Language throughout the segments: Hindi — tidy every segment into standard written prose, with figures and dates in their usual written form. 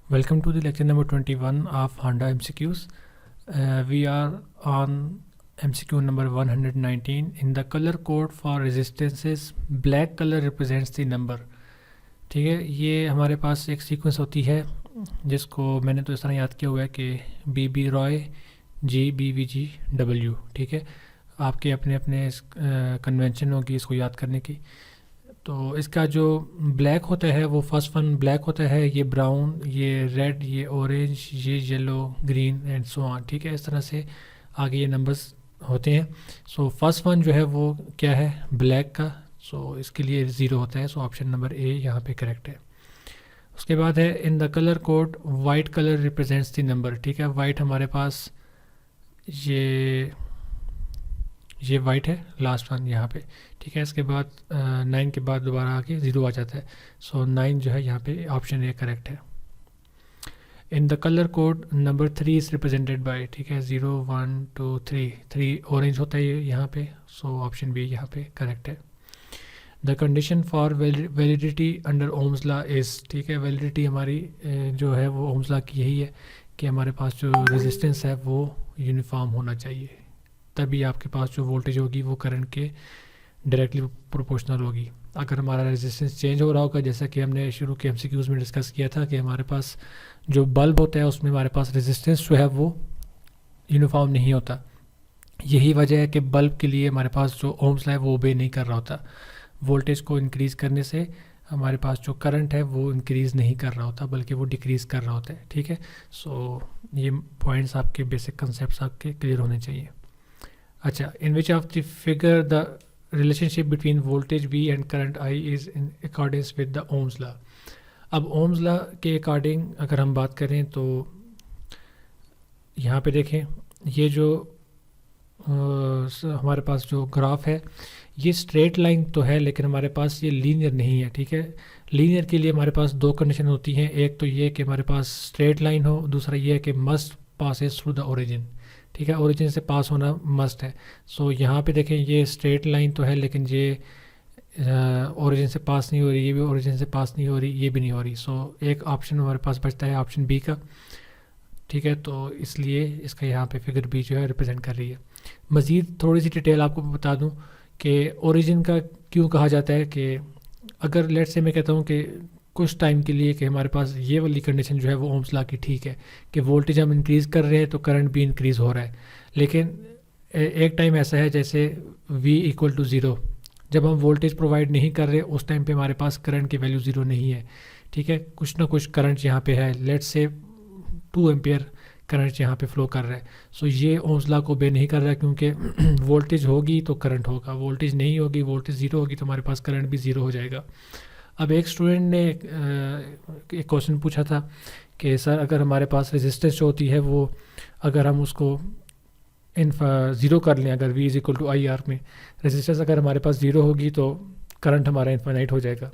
Welcome to the lecture number 21 of Honda MCQs. We are on MCQ number 119. In the color code for resistances, black color represents the number. ठीक है, ये हमारे पास एक सीक्वेंस होती है जिसको मैंने तो इस तरह याद किया हुआ है कि B B Roy G B V G W. ठीक है, आपके अपने अपने कन्वेंशन होगी इसको याद करने की. तो इसका जो ब्लैक होता है वो फर्स्ट वन ब्लैक होता है, ये ब्राउन, ये रेड, ये ऑरेंज, ये yellow, green and so on. ठीक है, इस तरह से आगे ये नंबर्स होते हैं. सो फर्स्ट वन जो है वो क्या है, ब्लैक का. सो इसके लिए 0 होता है. सो ऑप्शन नंबर ए यहाँ पे करेक्ट है. उसके बाद है in the colour code white colour represents the number. ठीक है, वाइट हमारे पास ये वाइट है लास्ट वन यहाँ पे. ठीक है, इसके बाद 9 के बाद दोबारा आके 0 आ जाता है. सो 9 जो है यहाँ पे ऑप्शन ए करेक्ट है. In the colour code number 3 is represented by. ठीक है, 0 1 2 3 3 ऑरेंज होता है यहाँ पे. सो ऑप्शन बी यहाँ पे करेक्ट है. The condition for validity under Ohm's law is. ठीक है, वैलिडिटी हमारी जो है वो ओम्स लॉ की यही है कि हमारे पास जो रेजिस्टेंस है वो यूनिफॉर्म होना चाहिए, तभी आपके पास जो वोल्टेज होगी वो करंट के डायरेक्टली प्रोपोर्शनल होगी. अगर हमारा रेजिस्टेंस चेंज हो रहा होगा, जैसा कि हमने शुरू के एमसीक्यूज़ में डिस्कस किया था कि हमारे पास जो बल्ब होता है उसमें हमारे पास रेजिस्टेंस जो है वो यूनिफॉर्म नहीं होता. यही वजह है कि बल्ब के लिए हमारे पास जो ओम्स लॉ है वो ओबे नहीं कर रहा होता. वोल्टेज को इंक्रीज़ करने से हमारे पास जो करंट है वो इंक्रीज़ नहीं कर रहा होता बल्कि वो डिक्रीज़ कर रहा होता है. ठीक है, सो ये पॉइंट्स आपके बेसिक कंसेप्ट आपके क्लियर होने चाहिए. अच्छा, in which of the figure the relationship between voltage V and current I is in accordance with the Ohm's law. अब ओम्स लॉ के अकॉर्डिंग अगर हम बात करें तो यहाँ पे देखें, ये जो हमारे पास जो ग्राफ है ये स्ट्रेट लाइन तो है लेकिन हमारे पास ये लीनियर नहीं है. ठीक है, लीनियर के लिए हमारे पास दो कंडीशन होती हैं. एक तो ये कि हमारे पास स्ट्रेट लाइन हो, दूसरा ये है कि must passes through the origin. ठीक है, ओरिजिन से पास होना मस्ट है. सो यहाँ पे देखें, ये स्ट्रेट लाइन तो है लेकिन ये ओरिजिन से पास नहीं हो रही, ये भी ओरिजिन से पास नहीं हो रही, ये भी नहीं हो रही. सो एक ऑप्शन हमारे पास बचता है ऑप्शन बी का. ठीक है, तो इसलिए इसका यहाँ पे फिगर बी जो है रिप्रेजेंट कर रही है. मज़ीद थोड़ी सी डिटेल आपको बता दूँ कि ओरिजिन का क्यों कहा जाता है. कि अगर लेट से मैं कहता हूँ कि कुछ टाइम के लिए कि हमारे पास ये वाली कंडीशन जो है वो ओम्स लॉ की ठीक है कि वोल्टेज हम इंक्रीज़ कर रहे हैं तो करंट भी इंक्रीज़ हो रहा है, लेकिन एक टाइम ऐसा है जैसे V = 0, जब हम वोल्टेज प्रोवाइड नहीं कर रहे उस टाइम पे हमारे पास करंट की वैल्यू 0 नहीं है. ठीक है, कुछ ना कुछ करंट यहाँ पे है, लेट से 2 एम्पियर करंट यहाँ पे फ्लो कर रहा है. सो ये ओम्स लॉ को ओबे नहीं कर रहा है क्योंकि वोल्टेज होगी तो करंट होगा, वोल्टेज नहीं होगी, वोल्टेज 0 होगी तो हमारे पास करंट भी 0 हो जाएगा. अब एक स्टूडेंट ने एक क्वेश्चन पूछा था कि सर अगर हमारे पास रेजिस्टेंस जो होती है वो अगर हम उसको 0 कर लें, अगर V = IR में रेजिस्टेंस अगर हमारे पास 0 होगी तो करंट हमारा इनफाइनाइट हो जाएगा.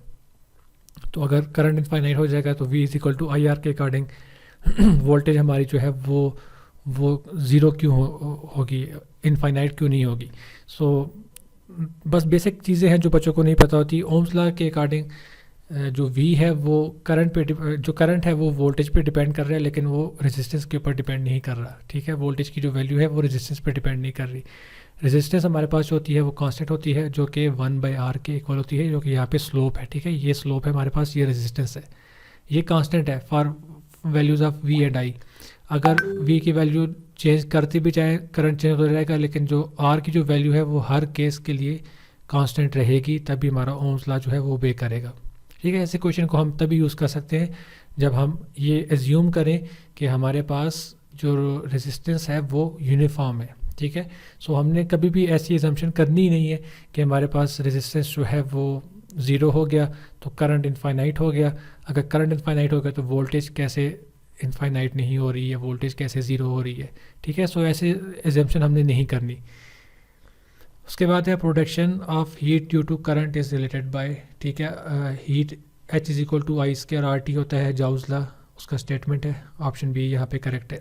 तो अगर करंट इनफाइनाइट हो जाएगा तो V = IR के अकॉर्डिंग वोल्टेज हमारी जो है वो 0 क्यों होगी, इनफाइनाइट क्यों नहीं होगी. सो बस बेसिक चीज़ें हैं जो बच्चों को नहीं पता होती. ओम्स लॉ के अकॉर्डिंग जो V है वो करंट पे जो करंट है वो वोल्टेज पे डिपेंड कर रहा है लेकिन वो रेजिस्टेंस के ऊपर डिपेंड नहीं कर रहा. ठीक है, वोल्टेज की जो वैल्यू है वो रेजिस्टेंस पे डिपेंड नहीं कर रही. रेजिस्टेंस हमारे पास जो होती है वो कांस्टेंट होती है जो कि 1/R के इक्वल होती है, जो कि यहाँ पे स्लोप है. ठीक है, ये स्लोप है हमारे पास, ये रेजिस्टेंस है, ये कांस्टेंट है for values of V and I. अगर V की वैल्यू चेंज करती भी जाए करंट चेंज हो जाएगा लेकिन जो R की जो वैल्यू है वो हर केस के लिए कांस्टेंट रहेगी, तभी हमारा ओम्स लॉ जो है वो ओबे करेगा. ठीक है, ऐसे क्वेश्चन को हम तभी यूज़ कर सकते हैं जब हम ये एज्यूम करें कि हमारे पास जो रेजिस्टेंस है वो यूनिफॉर्म है. ठीक है, सो हमने कभी भी ऐसी एजम्पशन करनी ही नहीं है कि हमारे पास रेजिस्टेंस जो है वो 0 हो गया तो करंट इनफाइनाइट हो गया. अगर करंट इनफाइनाइट हो गया तो वोल्टेज कैसे इनफाइनाइट नहीं हो रही है, वोल्टेज कैसे 0 हो रही है. ठीक है, सो ऐसे एजम्पशन हमने नहीं करनी. उसके बाद है production of heat due to current is related by. ठीक है, हीट H = I²RT होता है, जॉल्स लॉ उसका स्टेटमेंट है. ऑप्शन बी यहाँ पे करेक्ट है.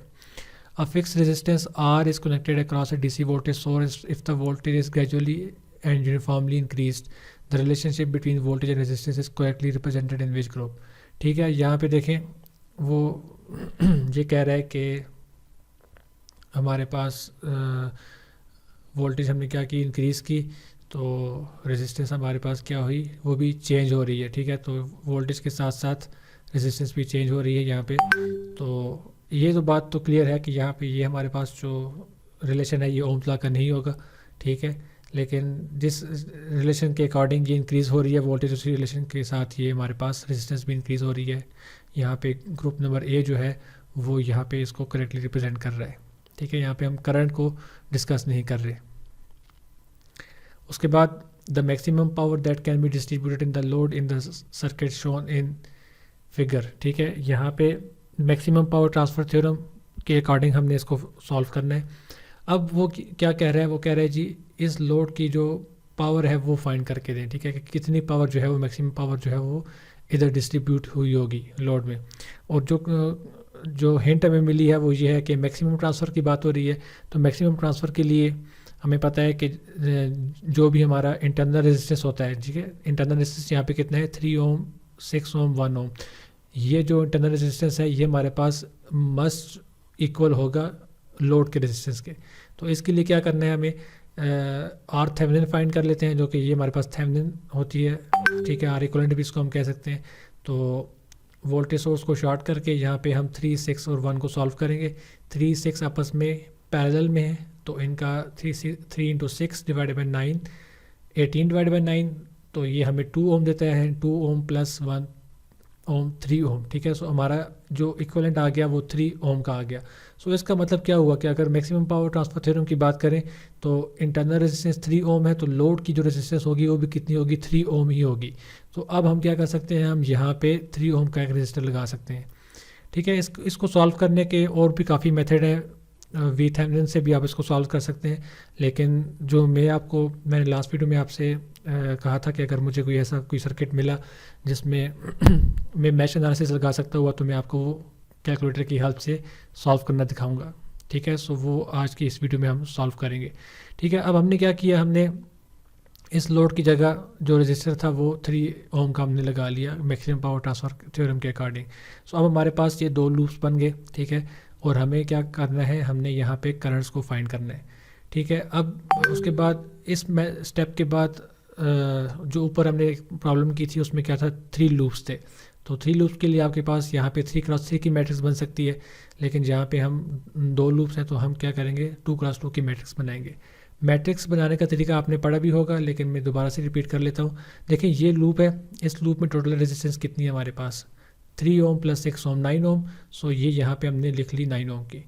A fix resistance R is connected across a DC voltage source if the voltage is gradually and uniformly increased. The relationship between voltage and resistance is correctly represented in which group. ठीक है, यहाँ पे देखें वो ये कह रहा है कि हमारे पास वोल्टेज हमने क्या की, इंक्रीज़ की, तो रेजिस्टेंस हमारे पास क्या हुई, वो भी चेंज हो रही है। ठीक है, तो वोल्टेज के साथ साथ रेजिस्टेंस भी चेंज हो रही है यहाँ पे। तो ये तो बात तो क्लियर है कि यहाँ पे ये हमारे पास जो रिलेशन है ये ओम्स लॉ का नहीं होगा। ठीक है, लेकिन जिस रिलेशन के अकॉर्डिंग ये इंक्रीज़ हो रही है वोल्टेज, उसी रिलेशन के साथ ये हमारे पास रेजिस्टेंस भी इंक्रीज़ हो रही है। यहाँ पे ग्रुप नंबर ए जो है वो यहाँ पे इसको करेक्टली रिप्रेजेंट कर रहा है। ठीक है, यहाँ पे हम करंट को डिस्कस नहीं कर रहे। उसके बाद the maximum power that can be distributed in the load in the circuit shown in figure. ठीक है, यहाँ पे मैक्सिमम पावर ट्रांसफ़र थ्योरम के अकॉर्डिंग हमने इसको सॉल्व करना है। अब वो क्या कह रहा है, वो कह रहा है जी इस लोड की जो पावर है वो फाइंड करके दें। ठीक है, कि कितनी पावर जो है वो मैक्सिमम पावर जो है वो इधर डिस्ट्रीब्यूट हुई होगी लोड में। और जो हिंट हमें मिली है वो ये है कि मैक्सिमम ट्रांसफ़र की बात हो रही है। तो मैक्सिमम ट्रांसफ़र के लिए हमें पता है कि जो भी हमारा इंटरनल रेजिस्टेंस होता है, ठीक है, इंटरनल रेजिस्टेंस यहाँ पे कितना है, 3 ओम, 6 ओम, 1 ओम। ये जो इंटरनल रेजिस्टेंस है ये हमारे पास मस्ट इक्वल होगा लोड के रेजिस्टेंस के। तो इसके लिए क्या करना है, हमें आर थेवेनिन फाइंड कर लेते हैं, जो कि ये हमारे पास थेवेनिन होती है। ठीक है, आर इक्वलेंट भी इसको हम कह सकते हैं। तो वोल्टेज सोर्स को शॉर्ट करके यहाँ पे हम 3, 6 और 1 को सॉल्व करेंगे। 3, 6 आपस में पैरेलल में है, तो इनका 3 into 6 divided by 9, 18 divided by 9, तो ये हमें 2 ओम देता है। 2 ओम प्लस 1 ओम, 3 ओम। ठीक है, सो हमारा जो इक्विवेलेंट आ गया वो 3 ओम का आ गया। सो इसका मतलब क्या हुआ कि अगर मैक्सिमम पावर ट्रांसफर थ्योरम की बात करें तो इंटरनल रेजिस्टेंस 3 ओम है, तो लोड की जो रेजिस्टेंस होगी वो भी कितनी होगी, 3 ओम ही होगी। तो अब हम क्या कर सकते हैं, हम यहाँ पे 3 ओम का एक रेजिस्टर लगा सकते हैं। ठीक है, इसको सॉल्व करने के और भी काफ़ी मेथड है। वी थेवेनिन से भी आप इसको सॉल्व कर सकते हैं, लेकिन जो मैंने लास्ट वीडियो में आपसे कहा था कि अगर मुझे कोई सर्किट मिला जिसमें मैं मैश एनालिसिस लगा सकता हुआ, तो मैं आपको वो कैलकुलेटर की हेल्प से सॉल्व करना दिखाऊंगा। ठीक है, सो वो आज की इस वीडियो में हम सॉल्व करेंगे। ठीक है, अब हमने क्या किया, हमने इस लोड की जगह जो रजिस्टर था वो 3 ओम का हमने लगा लिया मैक्सिमम पावर ट्रांसफर थ्योरम के अकॉर्डिंग। सो अब हमारे पास ये 2 लूप्स बन गए। ठीक है, और हमें क्या करना है, हमने यहाँ पे करंट्स को फाइंड करना है। ठीक है, अब उसके बाद इस स्टेप के बाद जो ऊपर हमने एक प्रॉब्लम की थी उसमें क्या था, 3 लूप्स थे। तो 3 लूप्स के लिए आपके पास यहाँ पे 3x3 की मैट्रिक्स बन सकती है, लेकिन यहाँ पे हम 2 लूप्स हैं तो हम क्या करेंगे, 2x2 की मैट्रिक्स बनाएंगे। मैट्रिक्स बनाने का तरीका आपने पढ़ा भी होगा, लेकिन मैं दोबारा से रिपीट कर लेता हूँ। देखिए ये लूप है, इस लूप में टोटल रेजिस्टेंस कितनी है हमारे पास, 3 ओम प्लस 6 ओम, 9 ओम। सो ये यहाँ पे हमने लिख ली 9 ओम की।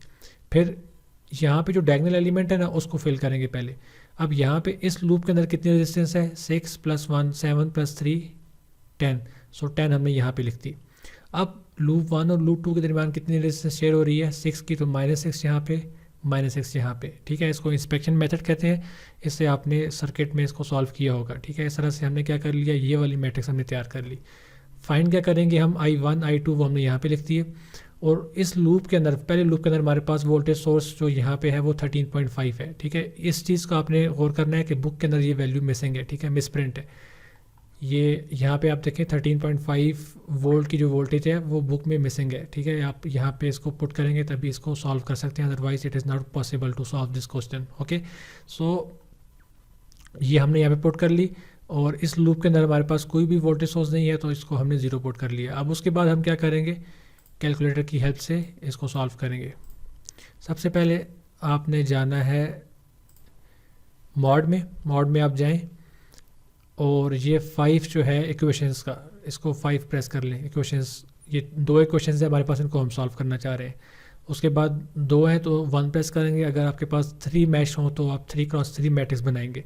फिर यहाँ पे जो डायगोनल एलिमेंट है ना उसको फिल करेंगे पहले। अब यहाँ पे इस लूप के अंदर कितनी रेजिस्टेंस है, 6 + 1 7 + 3 10। सो 10 हमने यहाँ पे लिख दी। अब लूप 1 और लूप 2 के दरमियान कितनी रेजिस्टेंस शेयर हो रही है, 6 की, तो -6 यहाँ पे, -6 यहाँ पे। ठीक है, इसको इंस्पेक्शन मेथड कहते हैं। इससे आपने सर्किट में इसको सॉल्व किया होगा। ठीक है, इस तरह से हमने क्या कर लिया, ये वाली मैट्रिक्स हमने तैयार कर ली। फाइंड क्या करेंगे हम, I1 I2 वो हमने यहाँ पे लिख दिए। और इस लूप के अंदर, पहले लूप के अंदर हमारे पास वोल्टेज सोर्स जो यहाँ पे है वो 13.5 है। ठीक है, इस चीज़ को आपने गौर करना है कि बुक के अंदर ये वैल्यू मिसिंग है। ठीक है, मिसप्रिंट है। ये यहाँ पे आप देखें 13.5 वोल्ट की जो वोल्टेज है वो बुक में मिसिंग है। ठीक है, आप यहाँ पे इसको पुट करेंगे तभी इसको सॉल्व कर सकते हैं, otherwise it is not possible to solve this question. Okay, so ये हमने यहाँ पे पुट कर ली। और इस लूप के अंदर हमारे पास कोई भी वोल्टेज सोर्स नहीं है, तो इसको हमने 0 पुट कर लिया। अब उसके बाद हम क्या करेंगे, कैलकुलेटर की हेल्प से इसको सॉल्व करेंगे। सबसे पहले आपने जाना है मॉड में आप जाएं और ये 5 जो है इक्वेशंस का, इसको 5 प्रेस कर लें। इक्वेशंस, ये 2 इक्वेशंस है हमारे पास, इनको हम सॉल्व करना चाह रहे हैं। उसके बाद 2 है तो 1 प्रेस करेंगे। अगर आपके पास 3 मैश हो तो आप 3x3 मैट्रिक्स बनाएंगे।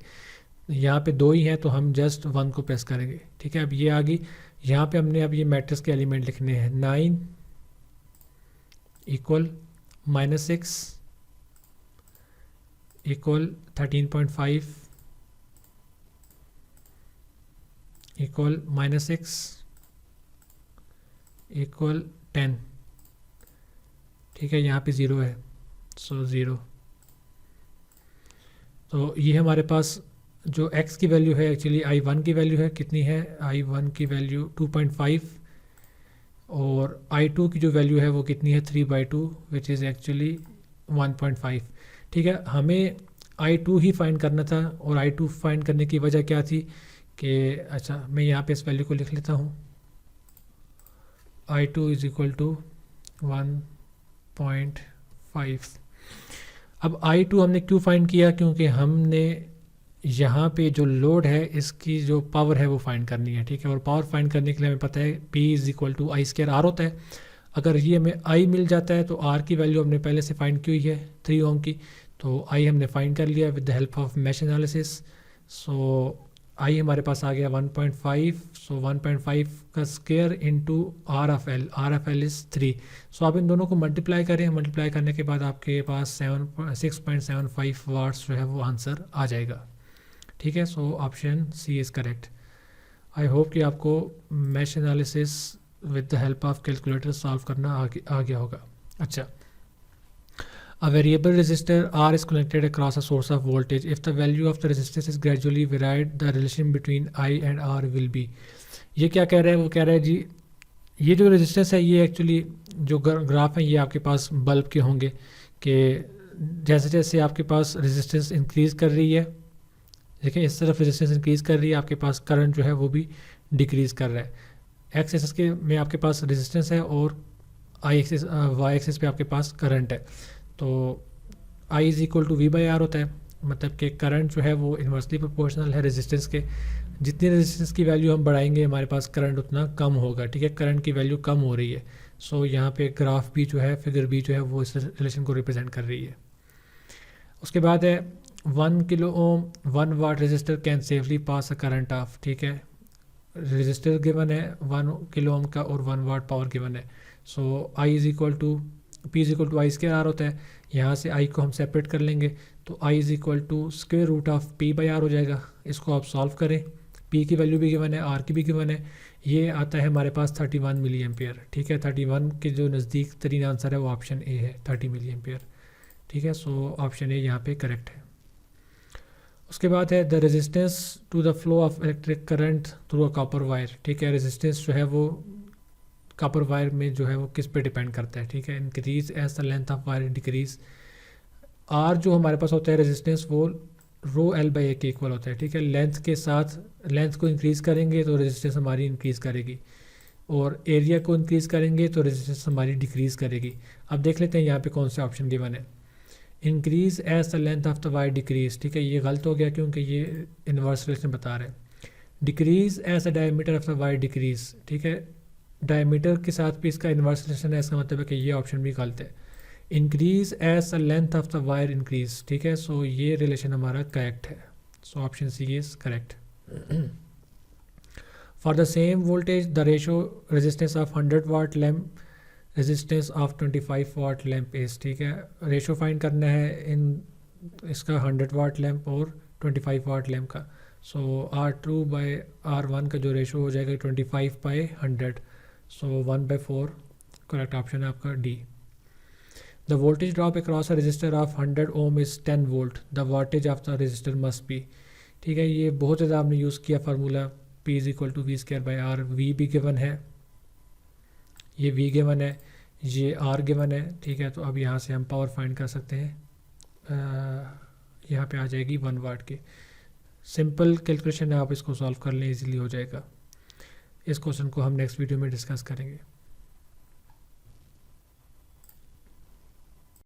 यहाँ पे 2 ही हैं तो हम जस्ट 1 को प्रेस करेंगे। ठीक है, अब ये आ गई। यहाँ पे हमने अब ये मैट्रिक्स के एलिमेंट लिखने हैं, 9 इक्वल -6 इक्वल 13.5 इक्वल -6 इक्वल 10। ठीक है, यहाँ पे 0 है, सो 0। तो ये हमारे पास जो x की वैल्यू है, एक्चुअली I1 की वैल्यू है, कितनी है, I1 की वैल्यू 2.5 और I2 की जो वैल्यू है वो कितनी है 3/2 विच इज़ एक्चुअली 1.5। ठीक है, हमें I2 ही फाइंड करना था और I2 फाइंड करने की वजह क्या थी कि अच्छा मैं यहाँ पे इस वैल्यू को लिख लेता हूँ, I2 इज इक्वल टू 1.5। अब I2 हमने क्यों फाइंड किया, क्योंकि हमने यहाँ पे जो लोड है इसकी जो पावर है वो फाइंड करनी है। ठीक है, और पावर फाइंड करने के लिए हमें पता है P is equal to I square R होता है। अगर ये हमें I मिल जाता है तो R की वैल्यू हमने पहले से फाइंड की हुई है 3 ओम की, तो I हमने फाइंड कर लिया with the help of mesh analysis. So I हमारे पास आ गया 1.5। सो 1.5 का square into R of L is 3। So आप इन दोनों को मल्टीप्लाई करें, मल्टीप्लाई करने के बाद आपके पास 6.75 वाट्स जो है वो आंसर आ जाएगा। ठीक है, so option C is correct. I hope कि आपको mesh analysis with the help of calculator solve करना आ गया होगा। अच्छा, a variable resistor R is connected across a source of voltage. If the value of the resistance is gradually varied, the relation between I and R will be। ये क्या कह रहा है, वो कह रहा है जी ये जो रेजिस्टेंस है ये एक्चुअली जो ग्राफ है ये आपके पास बल्ब के होंगे कि जैसे जैसे आपके पास रेजिस्टेंस इंक्रीज़ कर रही है, देखिए इस तरफ रेजिस्टेंस इंक्रीज़ कर रही है, आपके पास करंट जो है वो भी डिक्रीज़ कर रहा है। एक्स एक्सिस के में आपके पास रेजिस्टेंस है और वाई एक्सिस पे आपके पास करंट है। तो I is equal to V/R होता है, मतलब कि करंट जो है वो इन्वर्सली प्रोपोर्शनल है रेजिस्टेंस के। जितनी रेजिस्टेंस की वैल्यू हम बढ़ाएंगे हमारे पास करंट उतना कम होगा। ठीक है, करंट की वैल्यू कम हो रही है। सो यहाँ पे ग्राफ भी जो है, फिगर भी जो है वो इस रिलेशन को रिप्रेजेंट कर रही है। उसके बाद है 1 kilo ohm 1 watt resistor can safely pass a current of. ठीक है, रेजिस्टर गिवन है 1 किलो ओम का और 1 वाट पावर गिवन है। So I is equal to P is equal to I square R होता है। यहाँ से I को हम सेपरेट कर लेंगे तो I is equal to square root of P/R हो जाएगा। इसको आप सॉल्व करें, P की वैल्यू भी गिवन है, R की भी गिवन है। ये आता है हमारे पास 31 मिली एम्पियर। ठीक है, 31 के जो नज़दीक तरीन आंसर है वो ऑप्शन ए है, 30 मिली एम्पियर। ठीक है, सो ऑप्शन ए यहाँ पे करेक्ट है। उसके बाद है the resistance to the flow of electric current through a copper wire. ठीक है, रेजिस्टेंस जो है वो कॉपर वायर में जो है वो किस पे डिपेंड करता है। ठीक है, increase as the length of wire decrease. आर जो हमारे पास होता है रेजिस्टेंस वो ρL/A के इक्वल होता है। ठीक है, लेंथ के साथ लेंथ को इंक्रीज़ करेंगे तो रेजिस्टेंस हमारी इंक्रीज़ करेगी और एरिया को इंक्रीज़ करेंगे तो रेजिस्टेंस हमारी डिक्रीज़ करेगी। अब देख लेते हैं यहाँ पे कौन से ऑप्शन गिवन है। Increase as the length of the wire decrease. ठीक है, ये गलत हो गया क्योंकि ये इन्वर्स रिलेशन बता रहे हैं। Decrease as the diameter of the wire decrease. ठीक है, डायमीटर के साथ भी इसका इन्वर्स रिलेशन है, इसका मतलब है कि ये ऑप्शन भी गलत है। Increase as the length of the wire increase. ठीक है, सो ये रिलेशन हमारा करेक्ट है। So option C is correct. For the same voltage the ratio resistance of 100 watt lamp resistance of 25 watt lamp is. ठीक है, रेशो फाइंड करना है इन इसका 100 वाट लैम्प और 25 वाट लैम्प का। सो R2/R1 का जो रेशो हो जाएगा 25/100। सो 1/4 करेक्ट ऑप्शन है आपका D. The voltage drop across a resistor of 100 ohm is 10 volt. The voltage of the resistor must be. ठीक है, ये बहुत ज़्यादा आपने यूज़ किया formula P is equal to V²/R। V भी गिवन है, ये V गिवन है, ये R गिवन है। ठीक है, तो अब यहाँ से हम पावर फाइंड कर सकते हैं। यहाँ पे आ जाएगी 1 वाट की। सिंपल कैलकुलेशन है, आप इसको सॉल्व कर लें, इजीली हो जाएगा। इस क्वेश्चन को हम नेक्स्ट वीडियो में डिस्कस करेंगे।